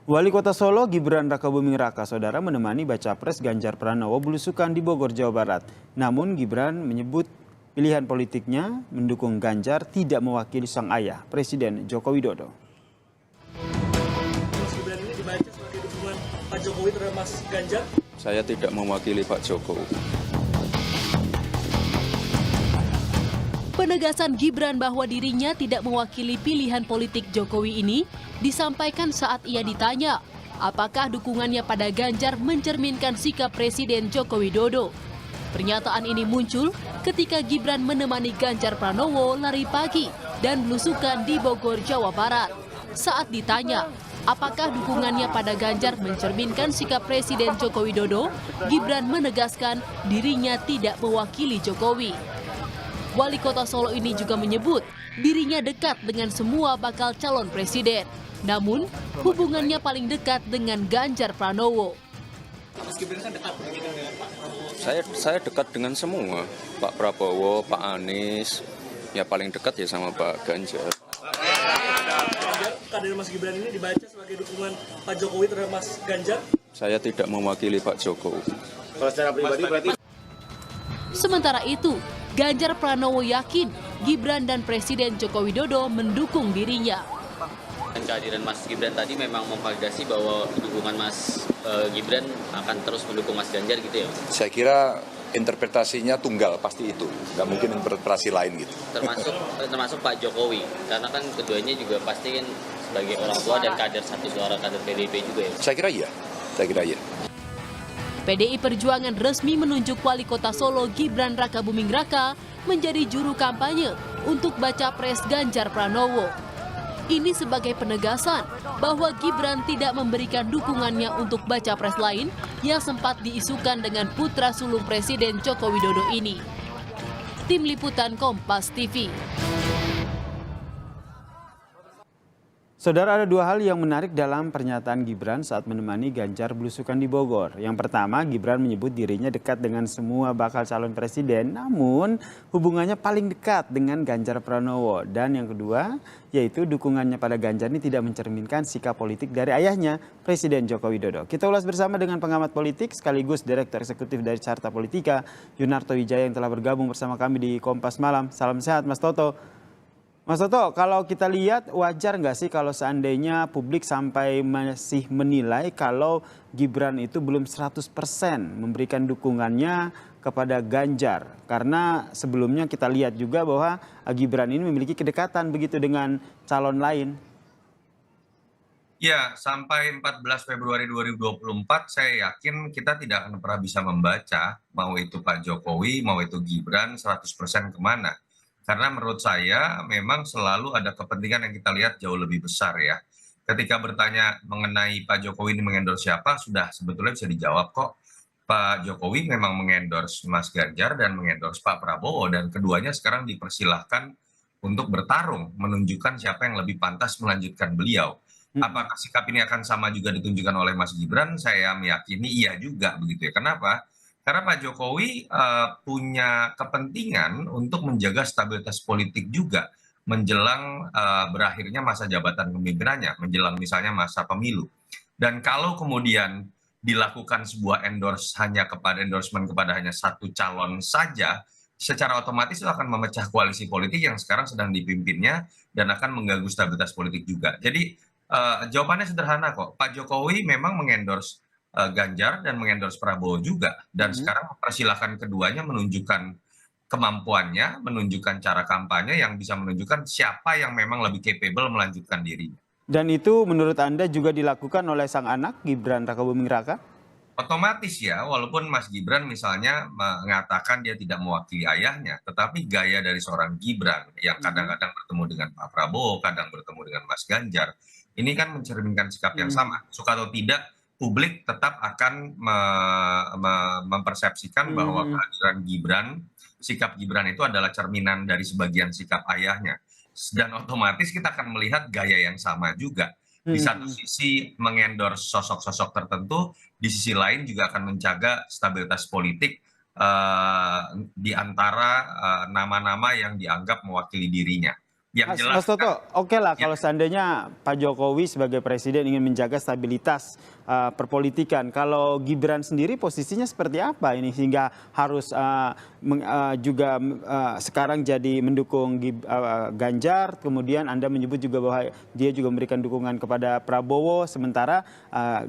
Wali Kota Solo Gibran Rakabuming Raka saudara menemani baca pres Ganjar Pranowo belusukan di Bogor, Jawa Barat. Namun Gibran menyebut pilihan politiknya mendukung Ganjar tidak mewakili sang ayah, Presiden Joko Widodo. Mas Gibran ini dibaca sebagai dukungan Pak Jokowi terhadap Mas Ganjar? Saya tidak mewakili Pak Jokowi. Penegasan Gibran bahwa dirinya tidak mewakili pilihan politik Jokowi ini disampaikan saat ia ditanya apakah dukungannya pada Ganjar mencerminkan sikap Presiden Joko Widodo. Pernyataan ini muncul ketika Gibran menemani Ganjar Pranowo lari pagi dan belusukan di Bogor, Jawa Barat. Saat ditanya apakah dukungannya pada Ganjar mencerminkan sikap Presiden Joko Widodo, Gibran menegaskan dirinya tidak mewakili Jokowi. Wali Kota Solo ini juga menyebut dirinya dekat dengan semua bakal calon presiden. Namun, hubungannya paling dekat dengan Ganjar Pranowo. Mas Gibran kan dekat dengan Pak Prabowo. Saya dekat dengan semua, Pak Prabowo, Pak Anies, ya paling dekat ya sama Pak Ganjar. Kader Mas Gibran ini dibaca sebagai dukungan Pak Jokowi terhadap Mas Ganjar? Saya tidak mewakili Pak Jokowi. Kalau secara pribadi berarti? Sementara itu, Ganjar Pranowo yakin Gibran dan Presiden Joko Widodo mendukung dirinya. Kehadiran Mas Gibran tadi memang memvalidasi bahwa dukungan Mas Gibran akan terus mendukung Mas Ganjar gitu ya? Saya kira interpretasinya tunggal, pasti itu. Nggak mungkin interpretasi lain gitu. Termasuk Pak Jokowi, karena kan keduanya juga pasti kan sebagai orang tua dan kader satu suara kader PDIP juga ya? Saya kira iya. PDI Perjuangan resmi menunjuk Wali Kota Solo Gibran Rakabuming Raka menjadi juru kampanye untuk baca pres Ganjar Pranowo. Ini sebagai penegasan bahwa Gibran tidak memberikan dukungannya untuk baca pres lain yang sempat diisukan dengan putra sulung Presiden Joko Widodo ini. Tim Liputan Kompas TV. Saudara, ada dua hal yang menarik dalam pernyataan Gibran saat menemani Ganjar belusukan di Bogor. Yang pertama, Gibran menyebut dirinya dekat dengan semua bakal calon presiden, namun hubungannya paling dekat dengan Ganjar Pranowo. Dan yang kedua, yaitu dukungannya pada Ganjar ini tidak mencerminkan sikap politik dari ayahnya, Presiden Joko Widodo. Kita ulas bersama dengan pengamat politik sekaligus Direktur Eksekutif dari Carta Politika, Yunarto Wijaya yang telah bergabung bersama kami di Kompas Malam. Salam sehat, Mas Toto. Mas Toto, kalau kita lihat wajar nggak sih kalau seandainya publik sampai masih menilai kalau Gibran itu belum 100% memberikan dukungannya kepada Ganjar? Karena sebelumnya kita lihat juga bahwa Gibran ini memiliki kedekatan begitu dengan calon lain. Ya, sampai 14 Februari 2024 saya yakin kita tidak akan pernah bisa membaca mau itu Pak Jokowi, mau itu Gibran 100% kemana. Karena menurut saya memang selalu ada kepentingan yang kita lihat jauh lebih besar ya. Ketika bertanya mengenai Pak Jokowi ini mengendorse siapa, sudah sebetulnya bisa dijawab kok. Pak Jokowi memang mengendorse Mas Ganjar dan mengendorse Pak Prabowo. Dan keduanya sekarang dipersilahkan untuk bertarung, menunjukkan siapa yang lebih pantas melanjutkan beliau. Apakah sikap ini akan sama juga ditunjukkan oleh Mas Gibran? Saya meyakini iya juga begitu ya. Kenapa? Karena Pak Jokowi punya kepentingan untuk menjaga stabilitas politik juga menjelang berakhirnya masa jabatan kepemimpinannya, menjelang misalnya masa pemilu. Dan kalau kemudian dilakukan sebuah endorsement kepada hanya satu calon saja, secara otomatis itu akan memecah koalisi politik yang sekarang sedang dipimpinnya dan akan mengganggu stabilitas politik juga. Jadi jawabannya sederhana kok. Pak Jokowi memang mengendorse Ganjar dan mengendorse Prabowo juga. Dan sekarang mempersilahkan keduanya menunjukkan kemampuannya, menunjukkan cara kampanye yang bisa menunjukkan siapa yang memang lebih capable melanjutkan dirinya. Dan itu menurut Anda juga dilakukan oleh sang anak Gibran Rakabuming Raka? Otomatis ya, walaupun Mas Gibran misalnya mengatakan dia tidak mewakili ayahnya, tetapi gaya dari seorang Gibran yang kadang-kadang bertemu dengan Pak Prabowo, kadang bertemu dengan Mas Ganjar, ini kan mencerminkan sikap yang sama. Suka atau tidak, publik tetap akan mempersepsikan bahwa kehadiran Gibran, sikap Gibran itu adalah cerminan dari sebagian sikap ayahnya. Dan otomatis kita akan melihat gaya yang sama juga. Di satu sisi mengendorse sosok-sosok tertentu, di sisi lain juga akan menjaga stabilitas politik di antara nama-nama yang dianggap mewakili dirinya. Yang Mas, jelas Mas Toto, oke lah ya, kalau seandainya Pak Jokowi sebagai presiden ingin menjaga stabilitas perpolitikan. Kalau Gibran sendiri posisinya seperti apa ini sehingga harus juga sekarang jadi mendukung Ganjar, kemudian Anda menyebut juga bahwa dia juga memberikan dukungan kepada Prabowo, sementara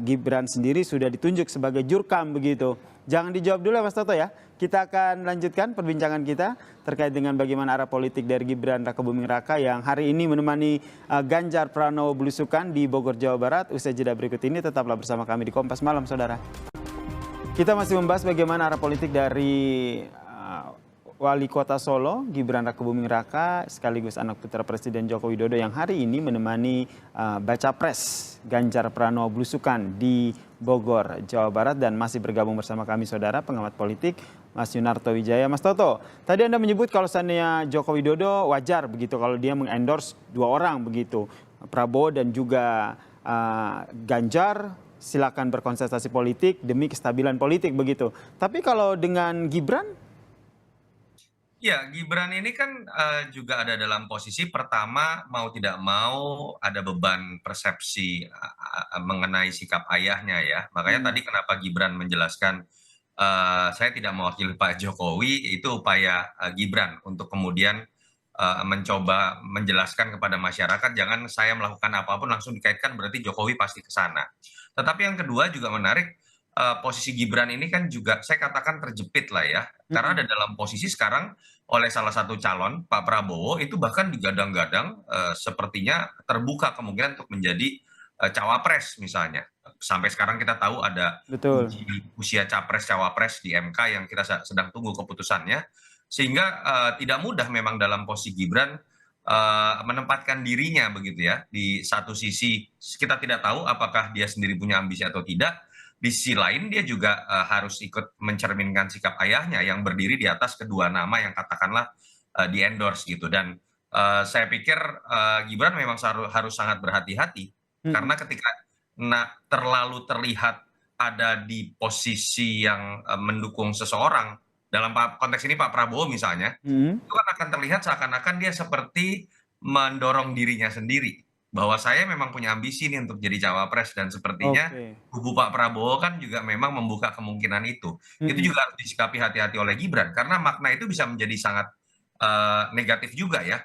Gibran sendiri sudah ditunjuk sebagai jurkam begitu. Jangan dijawab dulu ya Mas Toto ya. Kita akan lanjutkan perbincangan kita terkait dengan bagaimana arah politik dari Gibran Rakebuming Raka yang hari ini menemani Ganjar Pranowo belusukan di Bogor, Jawa Barat. Usai jeda berikut ini tetaplah bersama kami di Kompas Malam, saudara. Kita masih membahas bagaimana arah politik dari Wali Kota Solo, Gibran Rakebuming Raka, sekaligus anak putra Presiden Joko Widodo yang hari ini menemani baca pres Ganjar Pranowo belusukan di Bogor, Jawa Barat, dan masih bergabung bersama kami saudara pengamat politik Mas Yunarto Wijaya. Mas Toto, tadi Anda menyebut kalau seandainya Joko Widodo wajar begitu kalau dia mengendorse dua orang begitu, Prabowo dan juga Ganjar, silakan berkonsentrasi politik demi kestabilan politik begitu. Tapi kalau dengan Gibran? ya, Gibran ini kan juga ada dalam posisi pertama mau tidak mau ada beban persepsi mengenai sikap ayahnya ya. Makanya tadi kenapa Gibran menjelaskan saya tidak mewakili Pak Jokowi, itu upaya Gibran untuk kemudian mencoba menjelaskan kepada masyarakat jangan saya melakukan apapun langsung dikaitkan berarti Jokowi pasti ke sana. Tetapi yang kedua juga menarik, posisi Gibran ini kan juga saya katakan terjepit lah ya, karena ada dalam posisi sekarang oleh salah satu calon Pak Prabowo itu bahkan digadang-gadang sepertinya terbuka kemungkinan untuk menjadi cawapres misalnya. Sampai sekarang kita tahu ada Betul. usia capres-cawapres di MK yang kita sedang tunggu keputusannya, sehingga tidak mudah memang dalam posisi Gibran menempatkan dirinya begitu ya. Di satu sisi kita tidak tahu apakah dia sendiri punya ambisi atau tidak. Di sisi lain dia juga harus ikut mencerminkan sikap ayahnya yang berdiri di atas kedua nama yang katakanlah di endorse gitu. Dan saya pikir Gibran memang harus sangat berhati-hati karena ketika terlalu terlihat ada di posisi yang mendukung seseorang, dalam konteks ini Pak Prabowo misalnya, itu kan akan terlihat seakan-akan dia seperti mendorong dirinya sendiri. Bahwa saya memang punya ambisi nih untuk jadi cawapres dan sepertinya kubu Pak Prabowo kan juga memang membuka kemungkinan itu. Itu juga harus disikapi hati-hati oleh Gibran karena makna itu bisa menjadi sangat negatif juga ya.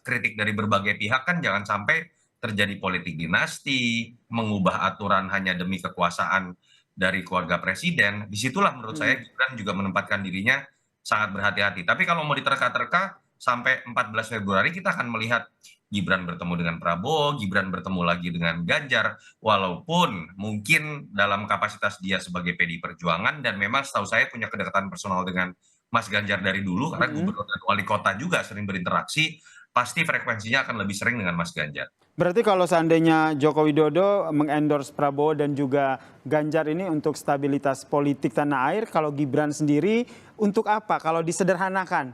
Kritik dari berbagai pihak kan jangan sampai terjadi politik dinasti, mengubah aturan hanya demi kekuasaan dari keluarga presiden. Disitulah menurut saya Gibran juga menempatkan dirinya sangat berhati-hati. Tapi kalau mau diterka-terka sampai 14 Februari kita akan melihat Gibran bertemu dengan Prabowo, Gibran bertemu lagi dengan Ganjar, walaupun mungkin dalam kapasitas dia sebagai PDI Perjuangan dan memang setahu saya punya kedekatan personal dengan Mas Ganjar dari dulu karena gubernur dan wali kota juga sering berinteraksi, pasti frekuensinya akan lebih sering dengan Mas Ganjar. Berarti kalau seandainya Joko Widodo mengendorse Prabowo dan juga Ganjar ini untuk stabilitas politik tanah air, kalau Gibran sendiri untuk apa? Kalau disederhanakan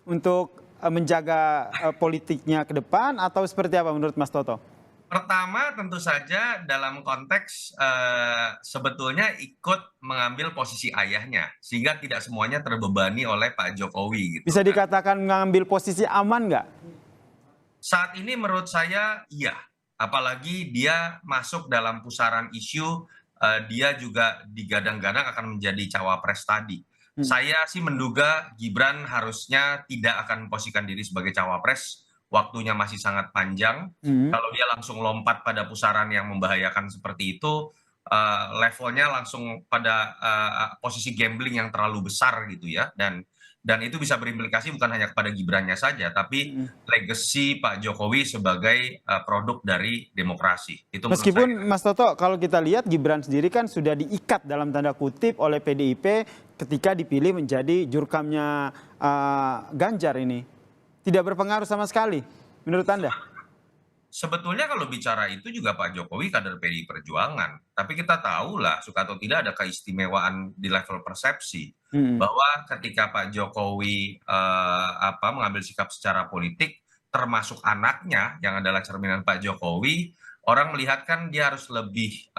untuk menjaga politiknya ke depan atau seperti apa menurut Mas Toto? Pertama tentu saja dalam konteks sebetulnya ikut mengambil posisi ayahnya sehingga tidak semuanya terbebani oleh Pak Jokowi gitu. Bisa dikatakan mengambil posisi aman nggak? Saat ini menurut saya iya, apalagi dia masuk dalam pusaran isu, dia juga digadang-gadang akan menjadi cawapres tadi. Saya sih menduga Gibran harusnya tidak akan memposisikan diri sebagai cawapres, waktunya masih sangat panjang. Kalau dia langsung lompat pada pusaran yang membahayakan seperti itu, levelnya langsung pada posisi gambling yang terlalu besar gitu ya. Dan itu bisa berimplikasi bukan hanya kepada Gibrannya saja, tapi legacy Pak Jokowi sebagai produk dari demokrasi. Itu meskipun Mas Toto, kalau kita lihat Gibran sendiri kan sudah diikat dalam tanda kutip oleh PDIP ketika dipilih menjadi jurkamnya Ganjar ini. Tidak berpengaruh sama sekali, menurut Anda? Sebetulnya kalau bicara itu juga Pak Jokowi kader PDI Perjuangan. Tapi kita tahu lah, suka atau tidak ada keistimewaan di level persepsi. Bahwa ketika Pak Jokowi mengambil sikap secara politik, termasuk anaknya yang adalah cerminan Pak Jokowi, orang melihat kan dia harus lebih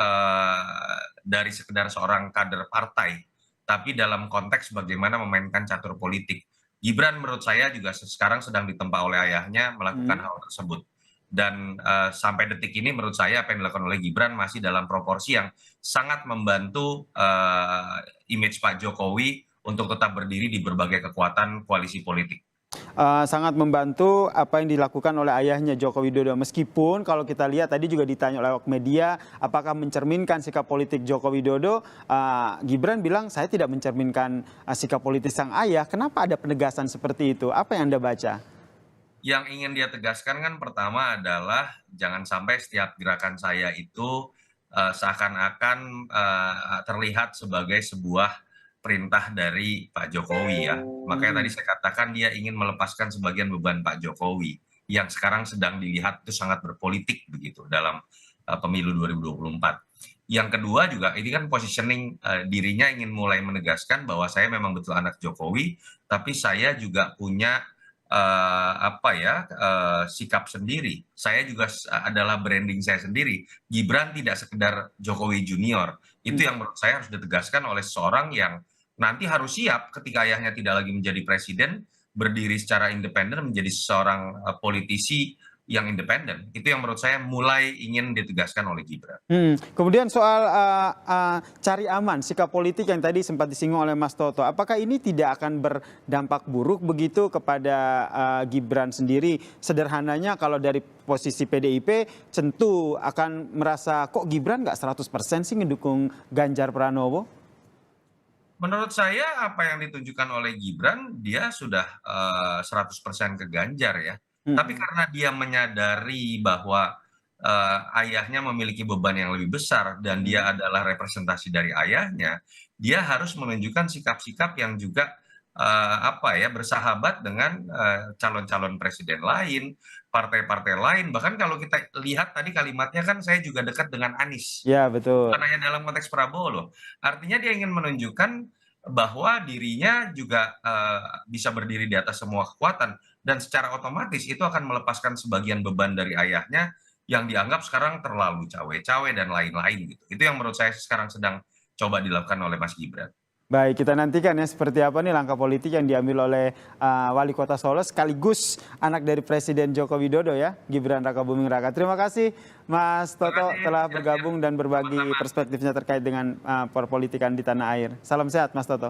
dari sekedar seorang kader partai. Tapi dalam konteks bagaimana memainkan catur politik. Gibran menurut saya juga sekarang sedang ditempa oleh ayahnya melakukan hal tersebut. Dan sampai detik ini menurut saya apa yang dilakukan oleh Gibran masih dalam proporsi yang sangat membantu image Pak Jokowi untuk tetap berdiri di berbagai kekuatan koalisi politik. Sangat membantu apa yang dilakukan oleh ayahnya Joko Widodo. Meskipun kalau kita lihat tadi juga ditanya oleh awak media, apakah mencerminkan sikap politik Joko Widodo? Gibran bilang saya tidak mencerminkan sikap politik sang ayah. Kenapa ada penegasan seperti itu? Apa yang Anda baca? Yang ingin dia tegaskan kan pertama adalah jangan sampai setiap gerakan saya itu seakan-akan terlihat sebagai sebuah perintah dari Pak Jokowi ya. Makanya tadi saya katakan dia ingin melepaskan sebagian beban Pak Jokowi yang sekarang sedang dilihat itu sangat berpolitik begitu dalam pemilu 2024. Yang kedua juga ini kan positioning dirinya ingin mulai menegaskan bahwa saya memang betul anak Jokowi, tapi saya juga punya sikap sendiri. Saya juga adalah branding saya sendiri. Gibran tidak sekedar Jokowi Junior. Itu yang menurut saya harus ditegaskan oleh seorang yang nanti harus siap ketika ayahnya tidak lagi menjadi presiden, berdiri secara independen menjadi seorang politisi yang independen. Itu yang menurut saya mulai ingin ditegaskan oleh Gibran. Kemudian soal cari aman, sikap politik yang tadi sempat disinggung oleh Mas Toto, apakah ini tidak akan berdampak buruk begitu kepada Gibran sendiri? Sederhananya kalau dari posisi PDIP tentu akan merasa kok Gibran nggak 100% sih ngedukung Ganjar Pranowo? Menurut saya apa yang ditunjukkan oleh Gibran, dia sudah 100% ke Ganjar ya. Tapi karena dia menyadari bahwa ayahnya memiliki beban yang lebih besar dan dia adalah representasi dari ayahnya, dia harus menunjukkan sikap-sikap yang juga bersahabat dengan calon-calon presiden lain, partai-partai lain. Bahkan kalau kita lihat tadi kalimatnya kan saya juga dekat dengan Anies. Ya, betul. Bukan hanya dalam konteks Prabowo loh. Artinya dia ingin menunjukkan bahwa dirinya juga bisa berdiri di atas semua kekuatan dan secara otomatis itu akan melepaskan sebagian beban dari ayahnya yang dianggap sekarang terlalu cawe-cawe dan lain-lain gitu. Itu yang menurut saya sekarang sedang coba dilakukan oleh Mas Gibran. Baik, kita nantikan ya seperti apa nih langkah politik yang diambil oleh Wali Kota Solo sekaligus anak dari Presiden Joko Widodo ya, Gibran Rakabuming Raka. Terima kasih Mas Toto telah bergabung dan berbagi perspektifnya terkait dengan perpolitikan di tanah air. Salam sehat Mas Toto.